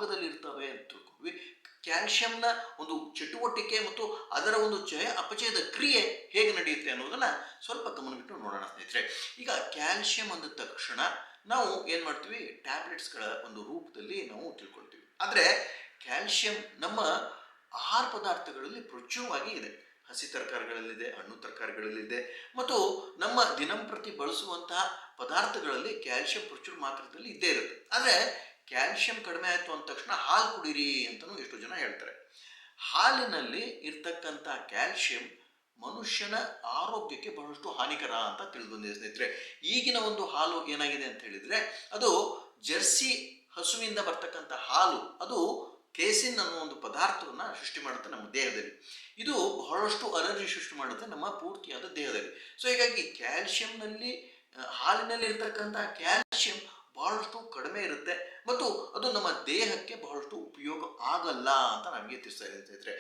ಭಾಗದಲ್ಲಿ ಇರ್ತವೆ ಅಂತ ತಿಳ್ಕೊಂಡ್ವಿ. ಕ್ಯಾಲ್ಶಿಯಂನ ಒಂದು ಚಟುವಟಿಕೆ ಮತ್ತು ಅದರ ಒಂದು ಜಯ ಅಪಚಯದ ಕ್ರಿಯೆ ಹೇಗೆ ನಡೆಯುತ್ತೆ ಅನ್ನೋದನ್ನ ಸ್ವಲ್ಪ ಗಮನವಿಟ್ಟು ನೋಡೋಣ ಸ್ನೇಹಿತರೆ. ಈಗ ಕ್ಯಾಲ್ಶಿಯಂ ಅಂದ ತಕ್ಷಣ ನಾವು ಏನ್ ಮಾಡ್ತೀವಿ, ಟ್ಯಾಬ್ಲೆಟ್ಸ್ಗಳ ಒಂದು ರೂಪದಲ್ಲಿ ನಾವು ತಿಳ್ಕೊಳ್ತೀವಿ. ಆದ್ರೆ ಕ್ಯಾಲ್ಶಿಯಂ ನಮ್ಮ ಆಹಾರ ಪದಾರ್ಥಗಳಲ್ಲಿ ಪ್ರಚುರವಾಗಿ ಇದೆ. ಹಸಿ ತರಕಾರಿಗಳಲ್ಲಿದೆ, ಹಣ್ಣು ತರಕಾರಿಗಳಲ್ಲಿದೆ, ಮತ್ತು ನಮ್ಮ ದಿನಂಪ್ರತಿ ಬಳಸುವಂತಹ ಪದಾರ್ಥಗಳಲ್ಲಿ ಕ್ಯಾಲ್ಶಿಯಂ ಪ್ರಚುರ ಮಾತ್ರದಲ್ಲಿ ಇದ್ದೇ ಇರುತ್ತೆ. ಆದರೆ ಕ್ಯಾಲ್ಶಿಯಂ ಕಡಿಮೆ ಆಯಿತು ಅಂದ ತಕ್ಷಣ ಹಾಲು ಕುಡೀರಿ ಅಂತಲೂ ಎಷ್ಟೋ ಜನ ಹೇಳ್ತಾರೆ. ಹಾಲಿನಲ್ಲಿ ಇರ್ತಕ್ಕಂಥ ಕ್ಯಾಲ್ಶಿಯಂ ಮನುಷ್ಯನ ಆರೋಗ್ಯಕ್ಕೆ ಬಹಳಷ್ಟು ಹಾನಿಕರ ಅಂತ ತಿಳಿದು ಬಂದಿದೆ ಸ್ನೇಹಿತರೆ. ಈಗಿನ ಒಂದು ಹಾಲು ಏನಾಗಿದೆ ಅಂತ ಹೇಳಿದ್ರೆ, ಅದು ಜರ್ಸಿ ಹಸುವಿಂದ ಬರ್ತಕ್ಕಂಥ ಹಾಲು, ಅದು ಕೇಸಿನ್ ಅನ್ನೋ ಒಂದು ಪದಾರ್ಥವನ್ನು ಸೃಷ್ಟಿ ಮಾಡುತ್ತೆ ನಮ್ಮ ದೇಹದಲ್ಲಿ. ಇದು ಬಹಳಷ್ಟು ಅಲರ್ಜಿ ಸೃಷ್ಟಿ ಮಾಡುತ್ತೆ ನಮ್ಮ ಪೂರ್ತಿಯಾದ ದೇಹದಲ್ಲಿ. ಸೊ ಹೀಗಾಗಿ ಕ್ಯಾಲ್ಶಿಯಂನಲ್ಲಿ, ಹಾಲಿನಲ್ಲಿ ಇರ್ತಕ್ಕಂಥ ಕ್ಯಾಲ್ಶಿಯಂ ಬಹಳಷ್ಟು ಕಡಿಮೆ ಇರುತ್ತೆ ಮತ್ತು ಅದು ನಮ್ಮ ದೇಹಕ್ಕೆ ಬಹಳಷ್ಟು ಉಪಯೋಗ ಆಗಲ್ಲ ಅಂತ ನಮಗೆ ತಿಳಿಸ್ತಾ ಇದೆ ಸ್ನೇಹಿತರೆ.